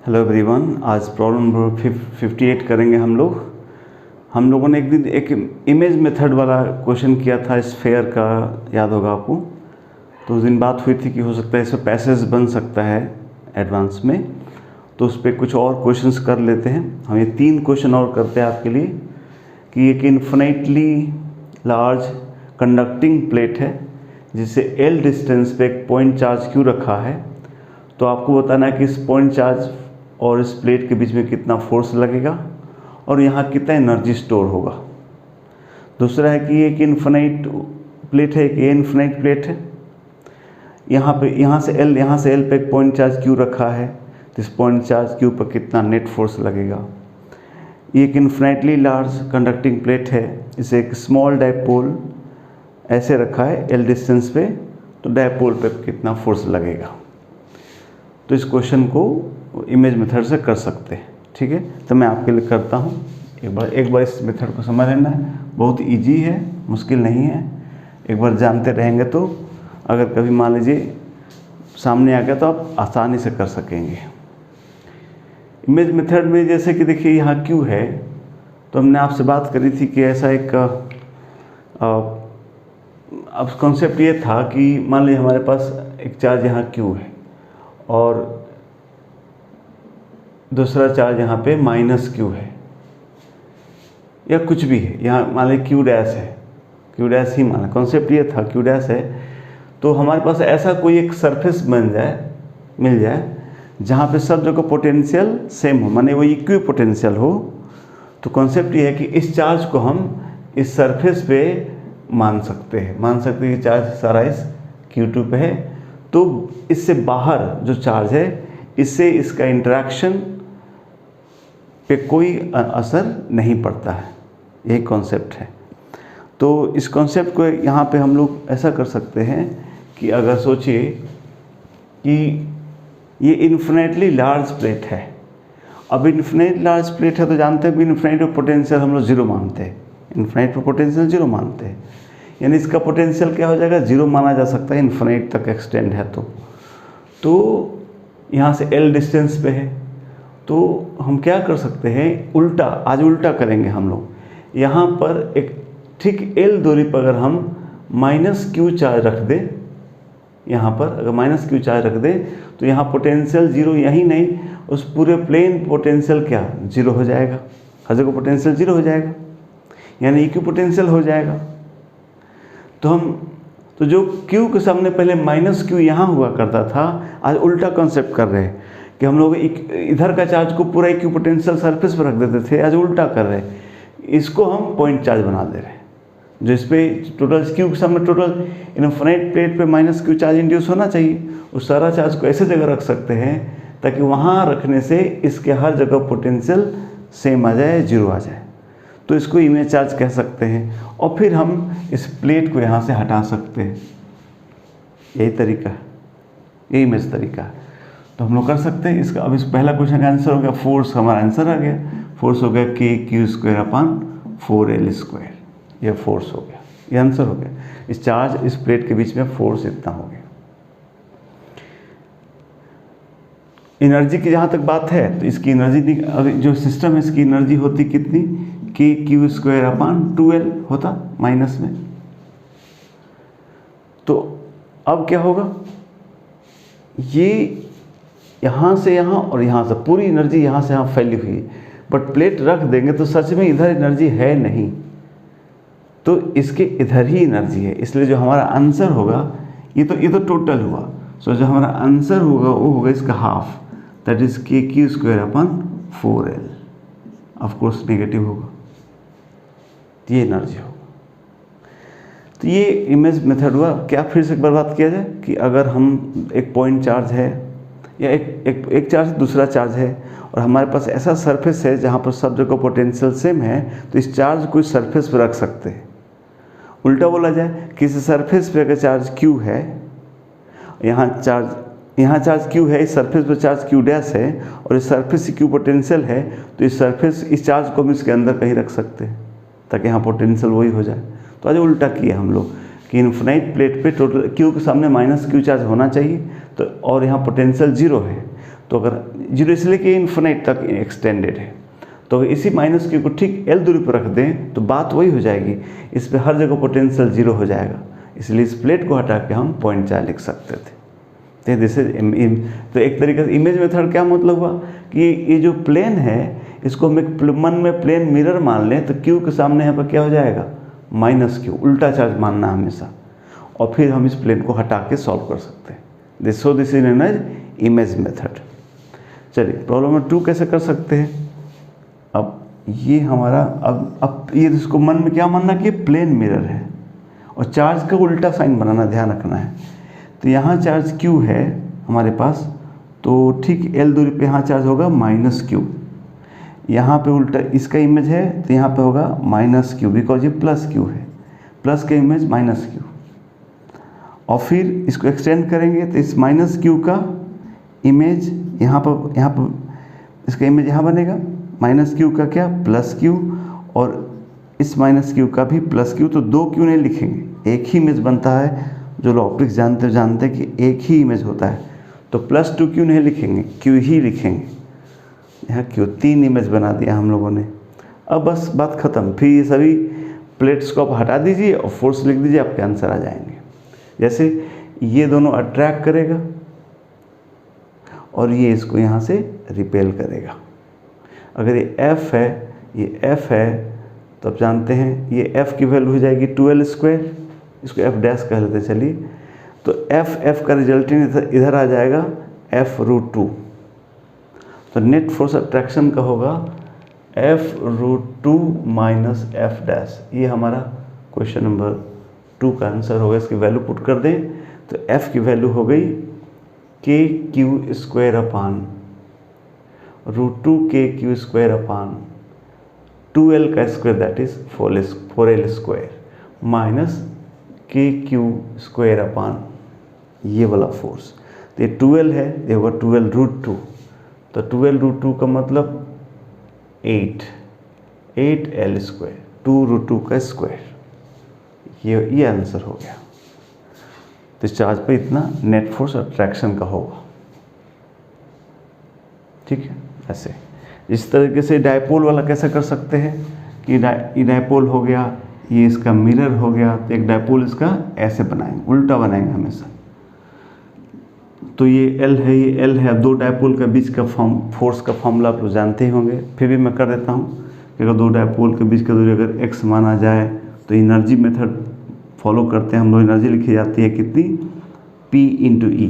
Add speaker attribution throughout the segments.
Speaker 1: Hello everyone, आज problem number 58 करेंगे हम लोगों ने एक दिन एक इमेज मेथड वाला क्वेश्चन किया था स्फेयर का, याद होगा आपको। तो उस दिन बात हुई थी कि हो सकता है इसमें पैसेज बन सकता है एडवांस में, तो उस पर कुछ और क्वेश्चंस कर लेते हैं। हम ये 3 क्वेश्चन और करते हैं आपके लिए कि एक इन्फिनिटली लार्ज कंडक्टिंग प्लेट है जिसे L डिस्टेंस पे एक पॉइंट चार्ज क्यू रखा है। तो आपको बताना है कि इस पॉइंट चार्ज और इस प्लेट के बीच में कितना फोर्स लगेगा और यहाँ कितना एनर्जी स्टोर होगा। दूसरा है कि एक इन्फिनाइट प्लेट है, ये इन्फिनाइट प्लेट है, यहाँ से L पे एक पॉइंट चार्ज क्यू रखा है, तो इस पॉइंट चार्ज क्यू पर कितना नेट फोर्स लगेगा। ये एक इन्फिनाइटली लार्ज कंडक्टिंग प्लेट है, इसे एक स्मॉल डायपोल ऐसे रखा है L डिस्टेंस पे, तो डायपोल पे कितना फोर्स लगेगा। तो इस क्वेश्चन को इमेज मेथड से कर सकते हैं, ठीक है। तो मैं आपके लिए करता हूँ, एक बार इस मेथड को समझ लेना है। बहुत इजी है, मुश्किल नहीं है। एक बार जानते रहेंगे तो अगर कभी मान लीजिए सामने आ गया तो आप आसानी से कर सकेंगे। इमेज मेथड में जैसे कि देखिए यहाँ क्यू है, तो हमने आपसे बात करी थी कि ऐसा एक अब कॉन्सेप्ट ये था कि मान लीजिए हमारे पास एक चार्ज यहाँ क्यू है और दूसरा चार्ज यहाँ पे माइनस क्यू है या कुछ भी है, यहाँ मान लीजिए क्यू डैश है, क्यू डैश ही माना, कॉन्सेप्ट ये था क्यू डैश है। तो हमारे पास ऐसा कोई एक सरफेस मिल जाए जहाँ पे सब जगह पोटेंशियल सेम हो, माने वो इक्वी पोटेंशियल हो। तो कॉन्सेप्ट ये है कि इस चार्ज को हम इस सरफेस पे मान सकते हैं कि चार्ज सारा इस Q2 पे है। तो इससे बाहर जो चार्ज है, इससे इसका इंटरेक्शन पे कोई असर नहीं पड़ता है, यही कॉन्सेप्ट है। तो इस कॉन्सेप्ट को यहाँ पे हम लोग ऐसा कर सकते हैं कि अगर सोचिए कि ये इन्फिनिटली लार्ज प्लेट है। अब इन्फिनिट लार्ज प्लेट है तो जानते हैं इन्फिनिट पोटेंशियल हम लोग जीरो मानते हैं, इन्फिनिट पर पोटेंशियल जीरो मानते हैं, यानी इसका पोटेंशियल क्या हो जाएगा, जीरो माना जा सकता है इन्फिनिट तक एक्सटेंड है। तो यहाँ से L डिस्टेंस पे है, तो हम क्या कर सकते हैं, आज उल्टा करेंगे हम लोग। यहाँ पर एक ठीक L दूरी पर अगर हम माइनस क्यू चार्ज रख दें, यहाँ पर अगर माइनस क्यू चार्ज रख दें तो यहाँ पोटेंशियल जीरो, यही नहीं उस पूरे प्लेन पोटेंशियल क्या जीरो हो जाएगा, हर जगह पोटेंशियल जीरो हो जाएगा, यानी इक्वी पोटेंशियल हो जाएगा। तो जो Q के सामने पहले माइनस क्यू यहाँ हुआ करता था, आज उल्टा कॉन्सेप्ट कर रहे हैं कि हम लोग इधर का चार्ज को पूरा इक्वी पोटेंशियल सरफेस पर रख देते थे, आज उल्टा कर रहे हैं, इसको हम पॉइंट चार्ज बना दे रहे हैं। जो इस पर टोटल Q के सामने टोटल इन्फिनिट प्लेट पे माइनस क्यू चार्ज इंड्यूस होना चाहिए, उस सारा चार्ज को ऐसे जगह रख सकते हैं ताकि वहाँ रखने से इसके हर जगह पोटेंशियल सेम आ जाए, जीरो आ जाए। तो इसको इमेज चार्ज कह सकते हैं। और फिर हम इस प्लेट को यहाँ से हटा सकते हैं, यही तरीका है, यही इमेज तरीका है। तो हम लोग कर सकते हैं इसका। अब इस पहला क्वेश्चन का आंसर हो गया फोर्स, हमारा आंसर आ गया, फोर्स हो गया K(Q²/4L²), यह फोर्स हो गया, ये आंसर हो गया। इस चार्ज इस प्लेट के बीच में फोर्स इतना हो गया। एनर्जी की जहाँ तक बात है तो इसकी एनर्जी, जो सिस्टम है इसकी एनर्जी होती कितनी, K(Q²/2L) होता माइनस में। तो अब क्या होगा, ये यहाँ से यहाँ और यहाँ से पूरी एनर्जी यहाँ से यहाँ फैली हुई है, बट प्लेट रख देंगे तो सच में इधर एनर्जी है नहीं, तो इसके इधर ही एनर्जी है। इसलिए जो हमारा आंसर होगा, ये तो टोटल हुआ, सो जो हमारा आंसर होगा वो होगा इसका half, that is K(Q²/4L). Of course negative होगा, ये एनर्जी होगा। तो ये इमेज मेथड हुआ। क्या फिर से एक बार बात किया जाए कि अगर हम एक पॉइंट चार्ज है या एक चार्ज दूसरा चार्ज है और हमारे पास ऐसा सरफेस है जहाँ पर सब जगह पोटेंशियल सेम है, तो इस चार्ज को इस सरफेस पर रख सकते हैं। उल्टा बोला जाए, किसी सरफेस पे अगर चार्ज Q है, यहाँ चार्ज Q है, इस सरफेस पर चार्ज Q डैश है और इस सरफेस से Q पोटेंशियल है, तो इस चार्ज को हम इसके अंदर कहीं रख सकते हैं ताकि यहाँ पोटेंशियल वही हो जाए। तो आज उल्टा किया हम लोग कि इन्फिनिट प्लेट पे टोटल Q के सामने माइनस क्यू चार्ज होना चाहिए, तो और यहाँ पोटेंशियल जीरो है, तो अगर जीरो इसलिए कि इन्फिनिट तक एक्सटेंडेड है, तो अगर इसी माइनस क्यू को ठीक एल दूरी पर रख दें तो बात वही हो जाएगी, इस पर हर जगह पोटेंशियल जीरो हो जाएगा, इसलिए इस प्लेट को हटा के हम 0.4 लिख सकते थे। तो एक तरीके से इमेज मेथड क्या मतलब हुआ कि ये जो प्लेन है इसको हम एक मन में प्लेन मिरर मान लें, तो क्यू के सामने यहाँ पर क्या हो जाएगा, माइनस क्यू, उल्टा चार्ज मानना हमेशा, और फिर हम इस प्लेन को हटा के सॉल्व कर सकते हैं। This is known as image method. चलिए प्रॉब्लम नंबर 2 कैसे कर सकते हैं। अब ये हमारा अब ये इसको मन में क्या मानना कि प्लेन मिरर है और चार्ज का उल्टा साइन बनाना, ध्यान रखना है। तो यहाँ चार्ज क्यू है हमारे पास, तो ठीक एल दूरी पे यहाँ चार्ज होगा माइनस क्यू, यहाँ पे उल्टा इसका इमेज है तो यहाँ पे होगा माइनस क्यू, बिकॉज ये प्लस क्यू है, प्लस का इमेज माइनस क्यू, और फिर इसको एक्सटेंड करेंगे तो इस माइनस क्यू का इमेज यहाँ पर इसका इमेज यहाँ बनेगा, माइनस क्यू का क्या प्लस क्यू, और इस माइनस क्यू का भी प्लस क्यू, तो दो क्यू नहीं लिखेंगे, एक ही इमेज बनता है। जो लोग ऑप्टिक्स जानते हैं कि एक ही इमेज होता है, तो प्लस 2 क्यू नहीं लिखेंगे, क्यू ही लिखेंगे। यहाँ क्यू 3 इमेज बना दिया हम लोगों ने। अब बस बात ख़त्म, फिर ये सभी प्लेट्स को आप हटा दीजिए और फोर्स लिख दीजिए, आपके आंसर आ जाएंगे। जैसे ये दोनों अट्रैक्ट करेगा और ये इसको यहाँ से रिपेल करेगा। अगर ये F है, ये F है, तो आप जानते हैं ये F की वैल्यू हो जाएगी 2L², इसको F डैश कह लेते चलिए। तो F का रिजल्टेंट इधर आ जाएगा F√2, तो नेट फोर्स अट्रैक्शन का होगा F√2 माइनस F डैश। ये हमारा क्वेश्चन नंबर 2 का आंसर होगा। इसकी वैल्यू पुट कर दें तो F की वैल्यू हो गई KQ² अपान √2 KQ² अपान 2L का square that is 4L² minus KQ² अपान ये वाला फोर्स। तो ये 2L है, ये होगा 2L√2, तो 2L√2 का मतलब 8L², 2√2 का स्क्वायर, ये आंसर हो गया। तो इस चार्ज पे इतना नेट फोर्स अट्रैक्शन का होगा। ठीक है, ऐसे इस तरीके से डायपोल वाला कैसे कर सकते हैं कि ये डायपोल हो गया, ये इसका मिरर हो गया, तो एक डायपोल इसका ऐसे बनाएंगे, उल्टा बनाएंगे हमेशा। तो ये L है, ये L है। अब दो डायपोल के बीच का फोर्स का फॉर्मूला आप लोग जानते ही होंगे, फिर भी मैं कर देता हूँ कि अगर दो डायपोल के बीच का दूरी अगर x माना जाए तो एनर्जी मेथड फॉलो करते हैं हम लोग। एनर्जी लिखी जाती है कितनी, P × E।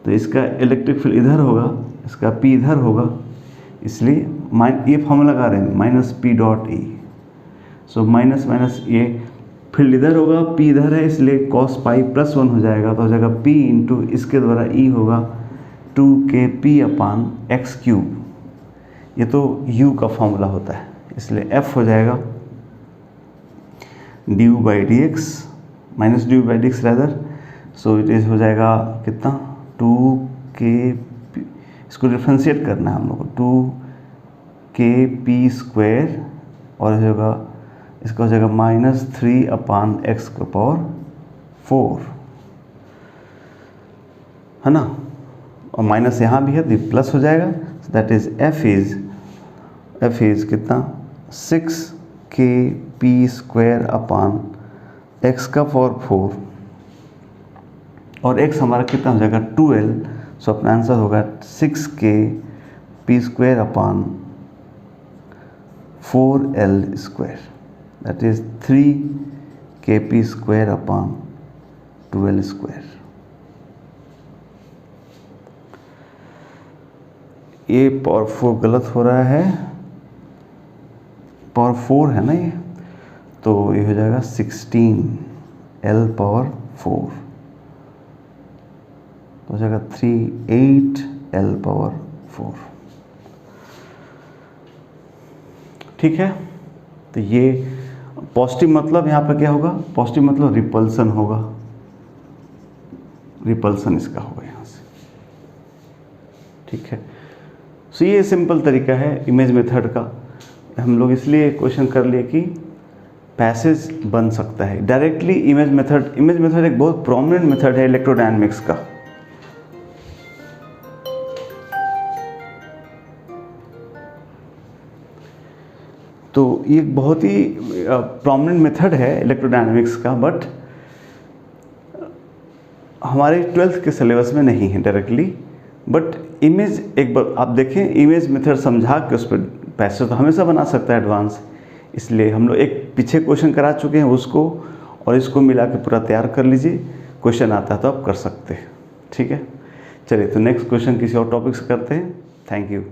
Speaker 1: तो इसका इलेक्ट्रिक फील्ड इधर होगा, इसका P इधर होगा, इसलिए ये फॉर्मूला लगा रहे हैं -P.E। सो माइनस माइनस ये फील्ड इधर होगा, P इधर है, इसलिए cos पाई +1 हो जाएगा, तो हो जाएगा P × इसके द्वारा E होगा 2kP/x³। ये तो U का फॉर्मूला होता है, इसलिए F हो जाएगा du/dx minus du/dx rather. So it is हो जाएगा कितना 2k, इसको डिफ्रेंशिएट करना है हम लोग को, 2kP² और होगा इसका हो जाएगा -3/x⁴ है ना, और माइनस यहाँ भी है तो प्लस हो जाएगा। दैट इज F इज कितना 6kP²/x⁴ और x हमारा कितना हो जाएगा 2L। सो अपना आंसर होगा 6kP²/4L², दैट इज 3kP²/2L²। ये पावर 4 गलत हो रहा है, पावर 4 है ना ये, तो ये हो जाएगा 16L⁴, तो हो जाएगा 38L⁴। ठीक है, तो ये पॉजिटिव मतलब यहाँ पे क्या होगा, पॉजिटिव मतलब रिपल्सन होगा, रिपल्सन इसका होगा यहाँ से। ठीक है, सो ये सिंपल तरीका है इमेज मेथड का। हम लोग इसलिए क्वेश्चन कर लिए कि पैसेज बन सकता है डायरेक्टली। इमेज मेथड एक बहुत प्रोमिनेंट मेथड है इलेक्ट्रोडायनेमिक्स का। तो ये एक बहुत ही प्रोमिनेंट मेथड है इलेक्ट्रोडायनेमिक्स का, बट हमारे 12th के सिलेबस में नहीं है डायरेक्टली। बट इमेज एक बार आप देखें, इमेज मेथड समझा के उस पर पैसे तो हमेशा बना सकता है एडवांस, इसलिए हम लोग एक पीछे क्वेश्चन करा चुके हैं उसको, और इसको मिला के पूरा तैयार कर लीजिए। क्वेश्चन आता है तो आप कर सकते हैं, ठीक है। चलिए तो नेक्स्ट क्वेश्चन किसी और टॉपिक से करते हैं। Thank you.